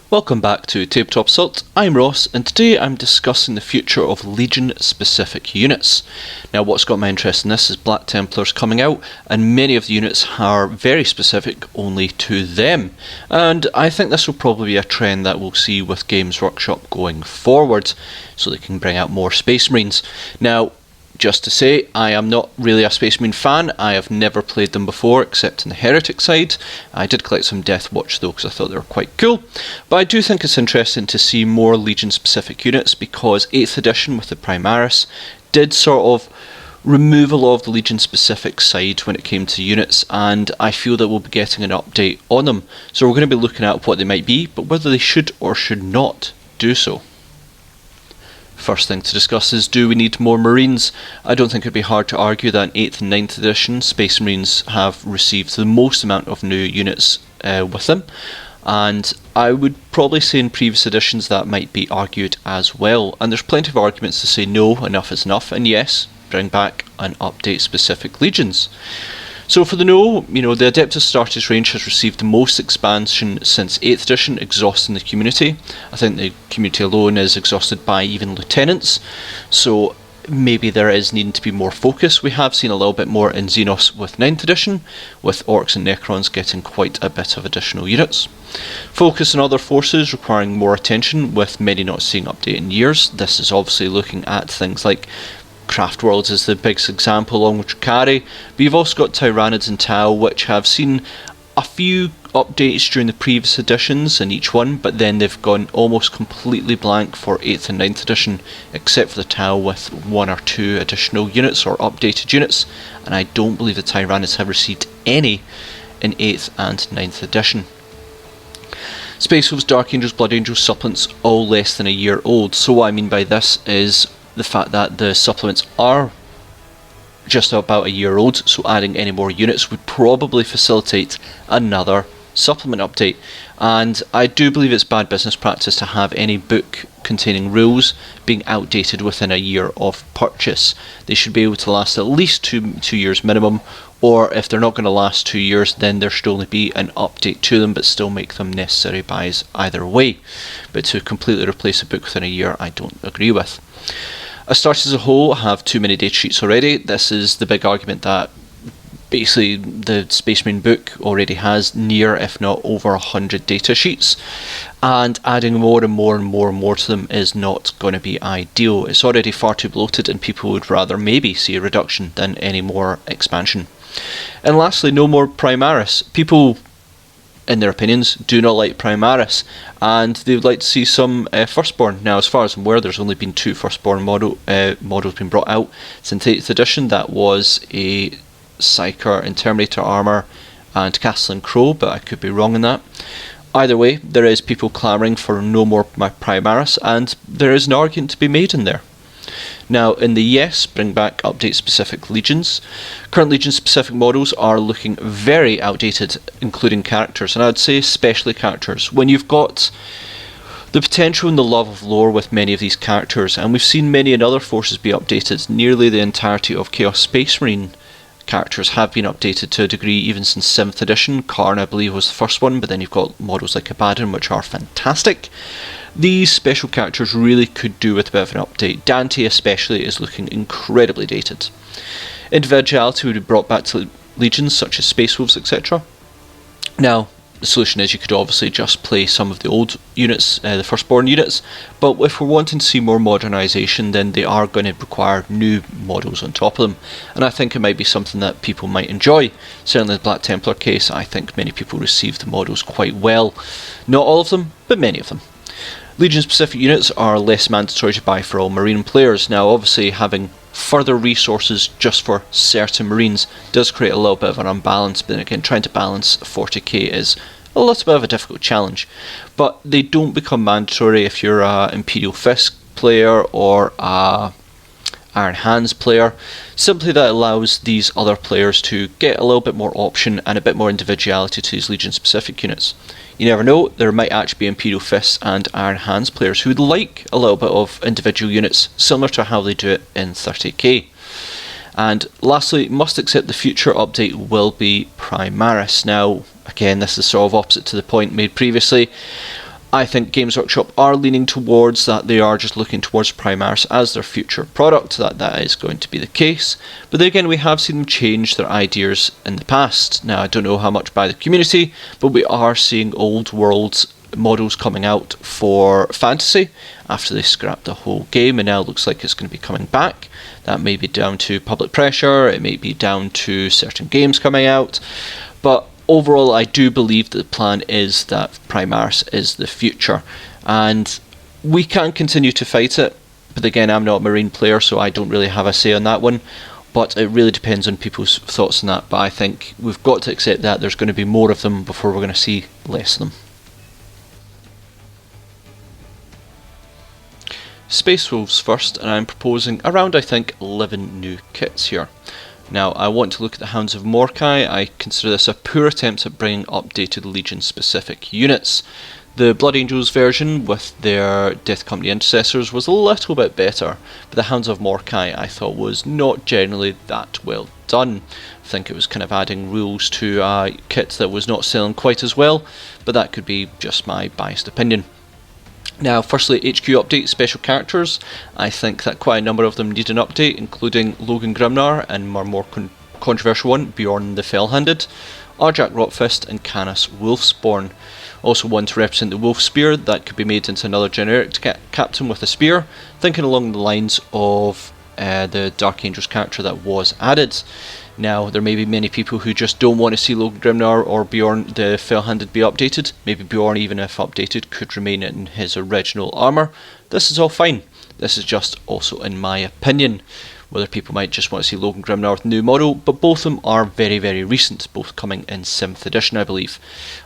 Welcome back to Tabletop Assault. I'm Ross, and today I'm discussing the future of Legion-specific units. Now, what's got my interest in this is Black Templars coming out, and many of the units are very specific only to them. And I think this will probably be a trend that we'll see with Games Workshop going forward, so they can bring out more Space Marines. Now, just to say, I am not really a Space Marine fan. I have never played them before, except in the Heretic side. I did collect some Deathwatch though, because I thought they were quite cool. But I do think it's interesting to see more Legion-specific units, because 8th edition with the Primaris did sort of remove a lot of the Legion-specific side when it came to units, and I feel that we'll be getting an update on them. So we're going to be looking at what they might be, but whether they should or should not do so. First thing to discuss is, do we need more Marines? I don't think it'd be hard to argue that in 8th and 9th edition, Space Marines have received the most amount of new units with them, and I would probably say in previous editions that might be argued as well, and there's plenty of arguments to say no, enough is enough, and yes, bring back and update specific legions. So for the no, the Adeptus Astartes range has received the most expansion since 8th edition, exhausting the community. I think the community alone is exhausted by even lieutenants, so maybe there is needing to be more focus. We have seen a little bit more in Xenos with 9th edition, with Orcs and Necrons getting quite a bit of additional units. Focus on other forces requiring more attention, with many not seeing update in years. This is obviously looking at things like Craft Worlds is the biggest example, along with Drukhari, but you've also got Tyranids and Tau, which have seen a few updates during the previous editions in each one, but then they've gone almost completely blank for 8th and 9th edition, except for the Tau with 1 or 2 additional units or updated units, and I don't believe the Tyranids have received any in 8th and 9th edition. Space Wolves, Dark Angels, Blood Angels, supplements all less than a year old, so what I mean by this is the fact that the supplements are just about a year old, so adding any more units would probably facilitate another supplement update. And I do believe it's bad business practice to have any book containing rules being outdated within a year of purchase. They should be able to last at least two years minimum, or if they're not going to last 2 years, then there should only be an update to them, but still make them necessary buys either way. But to completely replace a book within a year, I don't agree with. Astartes as a whole have too many data sheets already. This is the big argument that basically the Space Marine book already has near, if not over, 100 data sheets, and adding more and more and more and more to them is not going to be ideal. It's already far too bloated, and people would rather maybe see a reduction than any more expansion. And lastly, no more Primaris. People, in their opinions, do not like Primaris, and they would like to see some Firstborn. Now, as far as I'm aware, there's only been 2 Firstborn models being brought out since 8th edition. That was a Psyker in Terminator armour and Castellan Crow, but I could be wrong in that. Either way, there is people clamouring for no more Primaris, and there is an argument to be made in there. Now, in the yes, bring back update specific legions. Current legion specific models are looking very outdated, including characters, and I'd say especially characters. When you've got the potential and the love of lore with many of these characters, and we've seen many in other forces be updated, nearly the entirety of Chaos Space Marine characters have been updated to a degree even since 7th edition. Karn, I believe, was the first one, but then you've got models like Abaddon, which are fantastic. These special characters really could do with a bit of an update. Dante especially is looking incredibly dated. Individuality would be brought back to legions such as Space Wolves, etc. Now, the solution is you could obviously just play some of the old units, the Firstborn units, but if we're wanting to see more modernisation, then they are going to require new models on top of them, and I think it might be something that people might enjoy. Certainly in the Black Templar case, I think many people received the models quite well. Not all of them, but many of them. Legion-specific units are less mandatory to buy for all Marine players. Now, obviously, having further resources just for certain Marines does create a little bit of an unbalance, but then again, trying to balance 40k is a little bit of a difficult challenge. But they don't become mandatory if you're an Imperial Fist player or a Iron Hands player. Simply that allows these other players to get a little bit more option and a bit more individuality to these Legion-specific units. You never know, there might actually be Imperial Fists and Iron Hands players who would like a little bit of individual units, similar to how they do it in 30k. And lastly, must accept the future update will be Primaris. Now, again, this is sort of opposite to the point made previously. I think Games Workshop are leaning towards that. They are just looking towards Primaris as their future product, that is going to be the case. But then again, we have seen them change their ideas in the past. Now, I don't know how much by the community, but we are seeing old worlds models coming out for fantasy after they scrapped the whole game, and now it looks like it's going to be coming back. That may be down to public pressure, it may be down to certain games coming out, but overall, I do believe that the plan is that Primaris is the future, and we can continue to fight it. But again, I'm not a Marine player, so I don't really have a say on that one. But it really depends on people's thoughts on that. But I think we've got to accept that there's going to be more of them before we're going to see less of them. Space Wolves first, and I'm proposing around, I think, 11 new kits here. Now, I want to look at the Hounds of Mordkai. I consider this a poor attempt at bringing updated Legion-specific units. The Blood Angels version with their Death Company intercessors was a little bit better, but the Hounds of Mordkai I thought was not generally that well done. I think it was kind of adding rules to a kit that was not selling quite as well, but that could be just my biased opinion. Now, firstly, HQ update special characters. I think that quite a number of them need an update, including Logan Grimnar and our more controversial one, Bjorn the Fell-Handed, Arjak Rotfist and Canis Wolfsborn. Also one to represent the Wolf Spear, that could be made into another generic captain with a spear, thinking along the lines of the Dark Angels character that was added. Now, there may be many people who just don't want to see Logan Grimnar or Bjorn the Fell-Handed be updated. Maybe Bjorn, even if updated, could remain in his original armour. This is all fine. This is just also in my opinion. Whether people might just want to see Logan Grimnar with a new model, but both of them are very, very recent, both coming in 7th edition, I believe.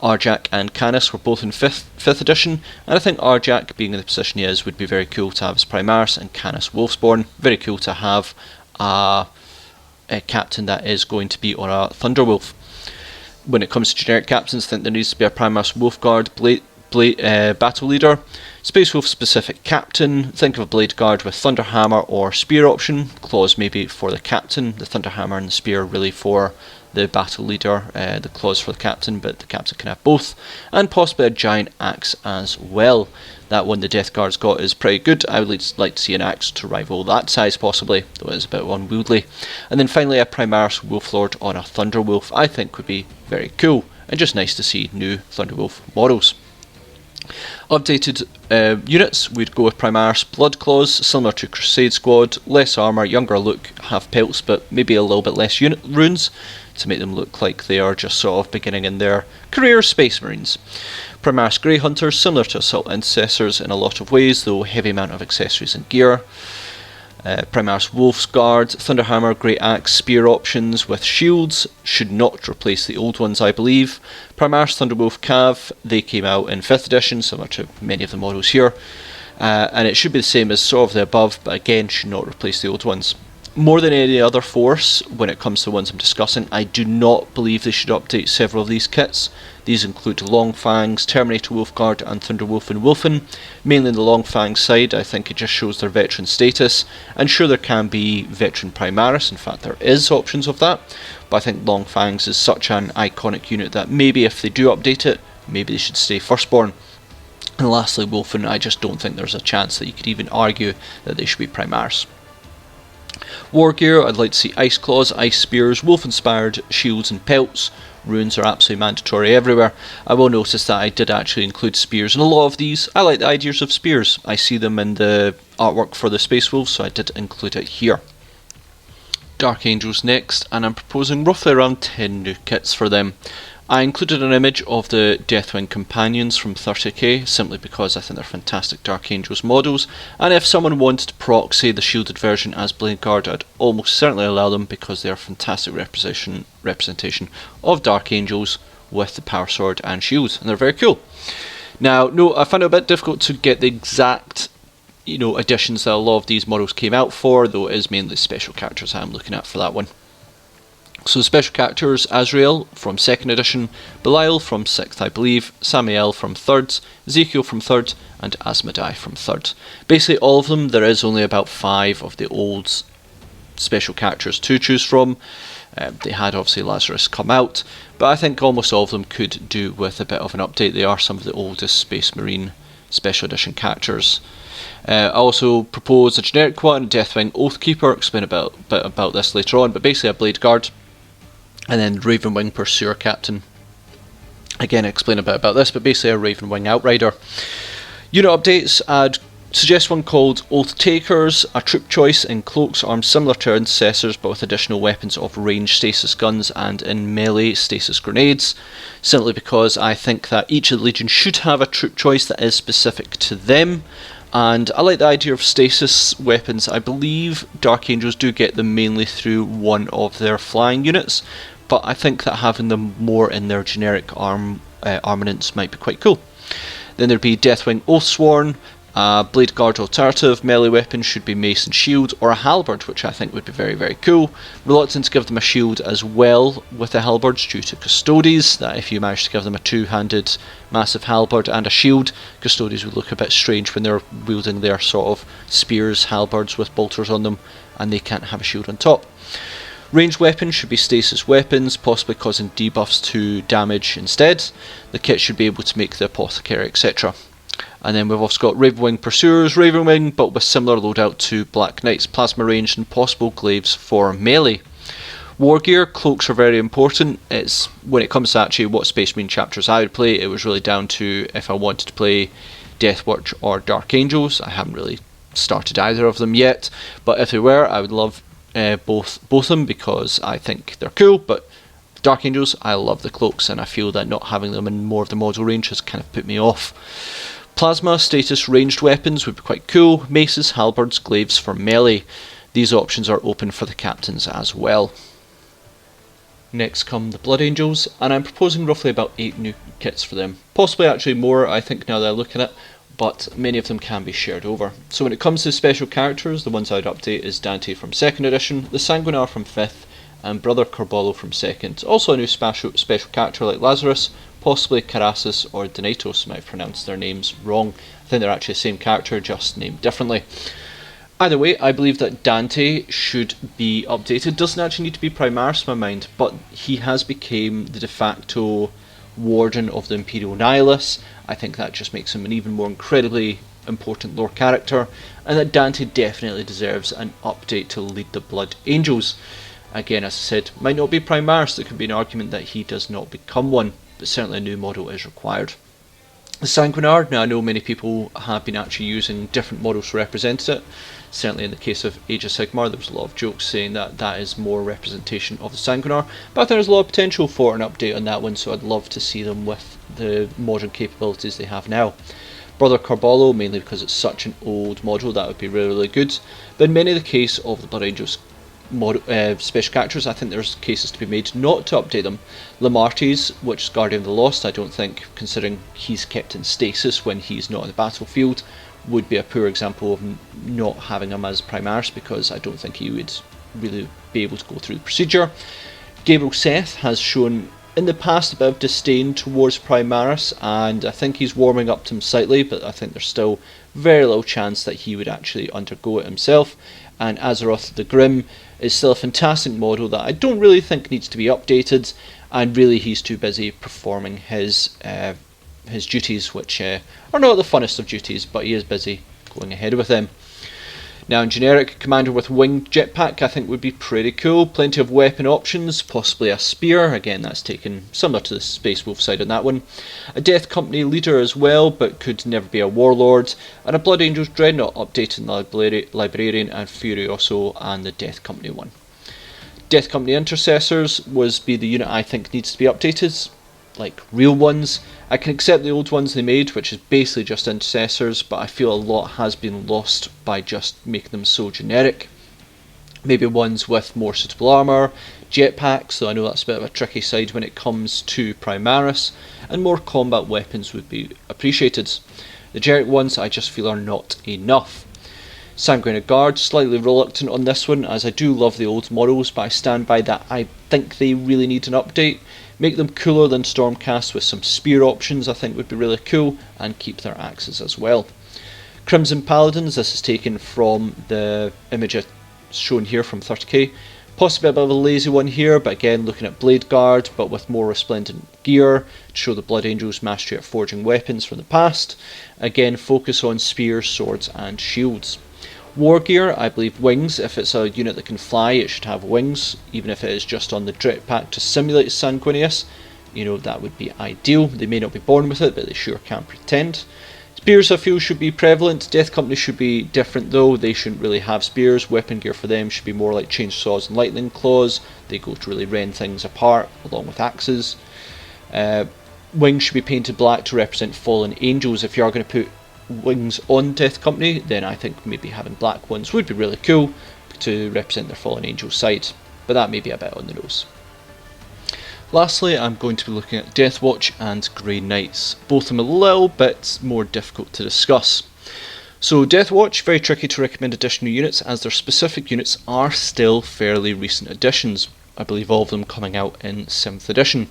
Arjak and Canis were both in 5th edition, and I think Arjak, being in the position he is, would be very cool to have as Primaris, and Canis Wolfsborn, very cool to have a captain that is going to be on a Thunderwolf. When it comes to generic captains, I think there needs to be a Primaris Wolfguard battle leader, Space Wolf specific captain. Think of a Blade Guard with Thunderhammer or Spear option. Claws maybe for the captain, the Thunderhammer and the Spear really for the battle leader, the claws for the captain, but the captain can have both, and possibly a giant axe as well. That one the Death Guard's got is pretty good. I would like to see an axe to rival that size possibly, though it is a bit unwieldy. And then finally a Primaris Wolflord on a Thunderwolf I think would be very cool, and just nice to see new Thunderwolf models. Updated units, we'd go with Primaris Bloodclaws, similar to Crusade Squad, less armour, younger look, have pelts, but maybe a little bit less runes to make them look like they are just sort of beginning in their career as Space Marines. Primaris Grey Hunters, similar to Assault Intercessors in a lot of ways, though heavy amount of accessories and gear. Primaris Wolf's Guard, Thunderhammer, Great Axe, Spear options with shields, should not replace the old ones I believe. Primaris Thunderwolf Cav, they came out in 5th edition, similar to many of the models here, and it should be the same as sort of the above, but again should not replace the old ones. More than any other force, when it comes to the ones I'm discussing, I do not believe they should update several of these kits. These include Longfangs, Terminator Wolfguard and Thunderwolf and Wolfen. Mainly in the Longfangs side, I think it just shows their veteran status, and sure there can be veteran Primaris, in fact there is options of that, but I think Longfangs is such an iconic unit that maybe if they do update it, maybe they should stay Firstborn. And lastly Wolfen, I just don't think there's a chance that you could even argue that they should be Primaris. War gear, I'd like to see Ice Claws, Ice Spears, Wolf-inspired shields and pelts. Runes are absolutely mandatory everywhere. I will notice that I did actually include spears in a lot of these. I like the ideas of spears. I see them in the artwork for the Space Wolves, so I did include it here. Dark Angels next, and I'm proposing roughly around 10 new kits for them. I included an image of the Deathwing Companions from 30k, simply because I think they're fantastic Dark Angels models, and if someone wanted to proc, say, the shielded version as Blade Guard, I'd almost certainly allow them, because they are fantastic representation of Dark Angels with the Power Sword and shields, and they're very cool. Now, no, I found it a bit difficult to get the exact additions that a lot of these models came out for, though it is mainly special characters I'm looking at for that one. So special characters, Azrael from 2nd edition, Belial from 6th I believe, Samael from 3rd, Ezekiel from 3rd, and Asmodai from 3rd. Basically all of them, there is only about 5 of the old special characters to choose from. They had obviously Lazarus come out, but I think almost all of them could do with a bit of an update. They are some of the oldest Space Marine Special Edition characters. I also propose a generic one, Deathwing Oathkeeper. I'll explain a bit about this later on, but basically a Blade Guard, and then Ravenwing Pursuer Captain. Again, I explain a bit about this, but basically a Ravenwing Outrider. Unit updates, I'd suggest one called Oath Takers, a troop choice in cloaks armed similar to our intercessors but with additional weapons of ranged stasis guns and in melee stasis grenades, simply because I think that each of the Legion should have a troop choice that is specific to them. And I like the idea of stasis weapons. I believe Dark Angels do get them mainly through one of their flying units, but I think that having them more in their generic armaments might be quite cool. Then there'd be Deathwing Oathsworn, Blade Guard alternative. Melee weapons should be mace and shield, or a halberd, which I think would be very, very cool. Reluctant to give them a shield as well with the halberds due to Custodes, that if you manage to give them a two-handed massive halberd and a shield, Custodes would look a bit strange when they're wielding their sort of spears, halberds with bolters on them, and they can't have a shield on top. Ranged weapons should be stasis weapons, possibly causing debuffs to damage instead. The kit should be able to make the apothecary, etc. And then we've also got Ravenwing Pursuers, Ravenwing, but with similar loadout to Black Knights, plasma ranged and possible glaives for melee. War gear, cloaks are very important. It's when it comes to actually what Space Marine chapters I would play, it was really down to if I wanted to play Deathwatch or Dark Angels. I haven't really started either of them yet, but if they were, I would love both of them because I think they're cool. But Dark Angels, I love the cloaks, and I feel that not having them in more of the model range has kind of put me off. Plasma status ranged weapons would be quite cool. Maces, halberds, glaives for melee. These options are open for the captains as well. Next come the Blood Angels, and I'm proposing roughly about 8 new kits for them. Possibly actually more, I think, now that I look at it, but many of them can be shared over. So when it comes to special characters, the ones I'd update is Dante from 2nd edition, the Sanguinar from 5th, and Brother Corbollo from 2nd. Also a new special character like Lazarus, possibly Carasus or Donatos. Might have pronounced their names wrong. I think they're actually the same character, just named differently. Either way, I believe that Dante should be updated. Doesn't actually need to be Primaris in my mind, but he has become the de facto Warden of the Imperial Nihilus. I think that just makes him an even more incredibly important lore character, and that Dante definitely deserves an update to lead the Blood Angels. Again, as I said, might not be Primaris. There could be an argument that he does not become one, but certainly a new model is required. The Sanguinar, now I know many people have been actually using different models to represent it. Certainly in the case of Age of Sigmar, there was a lot of jokes saying that that is more representation of the Sanguinar, but I think there's a lot of potential for an update on that one, so I'd love to see them with the modern capabilities they have now. Brother Corbollo, mainly because it's such an old model, that would be really, really good. But in many of the case of the Blood Angels special characters, I think there's cases to be made not to update them. Lamartes, which is Guardian of the Lost, I don't think, considering he's kept in stasis when he's not on the battlefield, would be a poor example of not having him as Primaris, because I don't think he would really be able to go through the procedure. Gabriel Seth has shown in the past a bit of disdain towards Primaris, and I think he's warming up to him slightly, but I think there's still very little chance that he would actually undergo it himself. And Azeroth the Grim is still a fantastic model that I don't really think needs to be updated, and really he's too busy performing his duties, which are not the funnest of duties, but he is busy going ahead with them. Now in generic, commander with winged jetpack I think would be pretty cool. Plenty of weapon options, possibly a spear, again that's taken similar to the Space Wolf side on that one. A Death Company leader as well, but could never be a warlord. And a Blood Angels Dreadnought updating the Librarian and Furioso and the Death Company one. Death Company Intercessors be the unit I think needs to be updated, like real ones. I can accept the old ones they made, which is basically just intercessors, but I feel a lot has been lost by just making them so generic. Maybe ones with more suitable armour, jetpacks, though I know that's a bit of a tricky side when it comes to Primaris, and more combat weapons would be appreciated. The generic ones I just feel are not enough. Sanguinar Guard, slightly reluctant on this one, as I do love the old models, but I stand by that I think they really need an update. Make them cooler than Stormcast with some spear options I think would be really cool, and keep their axes as well. Crimson Paladins, this is taken from the image shown here from 30k. Possibly a bit of a lazy one here, but again looking at Blade Guard, but with more resplendent gear to show the Blood Angels' mastery at forging weapons from the past. Again, focus on spears, swords and shields. War gear, I believe wings. If it's a unit that can fly, it should have wings, even if it is just on the Dread Pack to simulate Sanguinius. You know, that would be ideal. They may not be born with it, but they sure can pretend. Spears, I feel, should be prevalent. Death Company should be different though. They shouldn't really have spears. Weapon gear for them should be more like chainsaws and lightning claws. They go to really rend things apart, along with axes. Wings should be painted black to represent fallen angels. If you are going to put wings on Death Company, then I think maybe having black ones would be really cool to represent their fallen angel side. But that may be a bit on the nose. Lastly, I'm going to be looking at Deathwatch and Grey Knights, both of them a little bit more difficult to discuss. So Deathwatch, very tricky to recommend additional units as their specific units are still fairly recent additions. I believe all of them coming out in 7th edition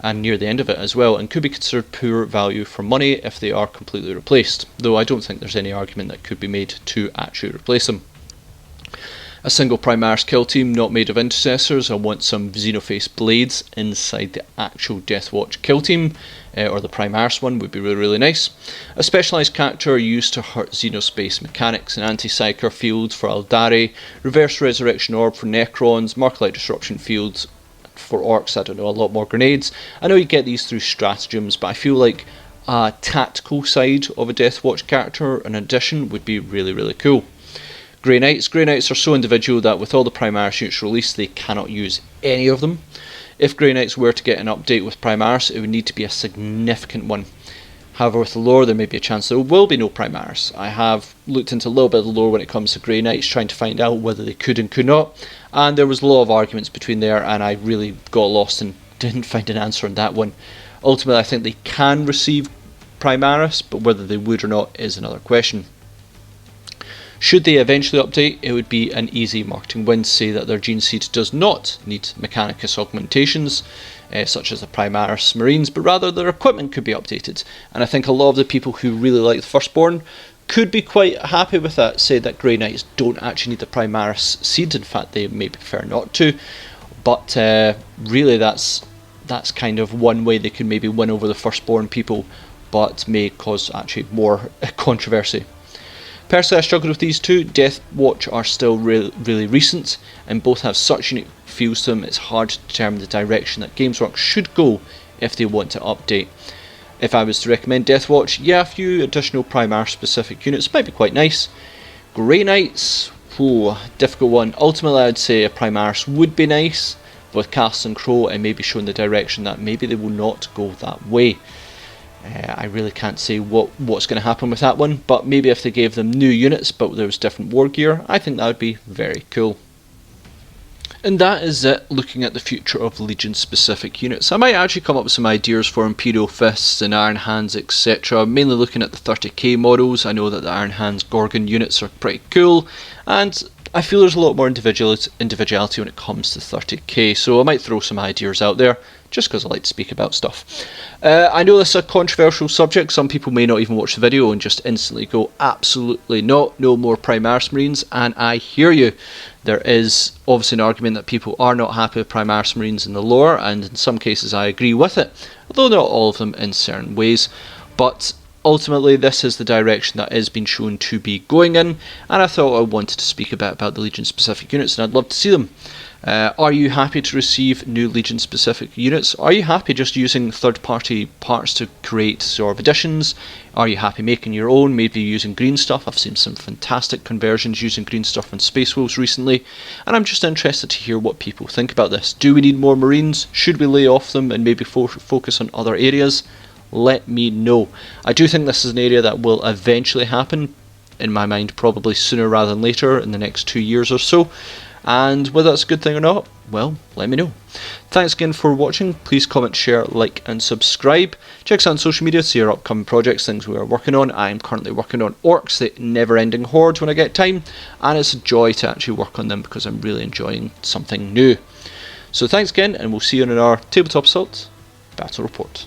and near the end of it as well, and could be considered poor value for money if they are completely replaced, though I don't think there's any argument that could be made to actually replace them. A single Primaris kill team not made of intercessors. I want some Xenoface blades inside the actual Deathwatch kill team, or the Primaris one would be really nice. A specialised character used to hurt Xenospace mechanics, an anti-psyker field for Aldari, reverse resurrection orb for Necrons, Mark-Light disruption fields for orcs. I don't know, a lot more grenades. I know you get these through stratagems, but I feel like a tactical side of a Deathwatch character, an addition, would be really cool. Grey Knights. Grey Knights are so individual that with all the Primaris units released, they cannot use any of them. If Grey Knights were to get an update with Primaris, it would need to be a significant one. However, with the lore, there may be a chance there will be no Primaris. I have looked into a little bit of the lore when it comes to Grey Knights, trying to find out whether they could and could not, and there was a lot of arguments between there, and I really got lost and didn't find an answer on that one. Ultimately, I think they can receive Primaris, but whether they would or not is another question. Should they eventually update, it would be an easy marketing win to say that their gene seed does not need Mechanicus augmentations, such as the Primaris Marines, but rather their equipment could be updated. And I think a lot of the people who really like the Firstborn could be quite happy with that, say that Grey Knights don't actually need the Primaris seed, in fact they may prefer not to, but really that's kind of one way they can maybe win over the Firstborn people, but may cause actually more controversy. Personally, I struggled with these two. Deathwatch are still really recent, and both have such unique feels to them, it's hard to determine the direction that Games Workshop should go if they want to update. If I was to recommend Deathwatch, yeah, a few additional Primaris specific units might be quite nice. Grey Knights, difficult one. Ultimately, I'd say a Primaris would be nice, but with Cast and Crow, and maybe showing the direction that maybe they will not go that way. I really can't say what's going to happen with that one, but maybe if they gave them new units but there was different war gear, I think that would be very cool. And that is it, looking at the future of Legion specific units. I might actually come up with some ideas for Imperial Fists and Iron Hands, etc. Mainly looking at the 30k models. I know that the Iron Hands Gorgon units are pretty cool, and I feel there's a lot more individuality when it comes to 30k, so I might throw some ideas out there, just because I like to speak about stuff. I know this is a controversial subject. Some people may not even watch the video and just instantly go, absolutely not, no more Primaris Marines, and I hear you. There is obviously an argument that people are not happy with Primaris Marines in the lore, and in some cases I agree with it, although not all of them in certain ways. But ultimately, this is the direction that is being shown to be going in, and I thought I wanted to speak a bit about the Legion specific units, and I'd love to see them. Are you happy to receive new Legion specific units? Are you happy just using third party parts to create sort of additions? Are you happy making your own, maybe using green stuff? I've seen some fantastic conversions using green stuff on Space Wolves recently, and I'm just interested to hear what people think about this. Do we need more Marines? Should we lay off them and maybe focus on other areas? Let me know. I do think this is an area that will eventually happen, in my mind probably sooner rather than later, in the next 2 years or so, and whether that's a good thing or not, well, let me know. Thanks again for watching. Please comment, share, like and subscribe. Check us out on social media to see our upcoming projects, things we are working on. I am currently working on Orcs, the never-ending horde, when I get time, and it's a joy to actually work on them because I'm really enjoying something new. So thanks again, and we'll see you in our Tabletop Assault Battle Report.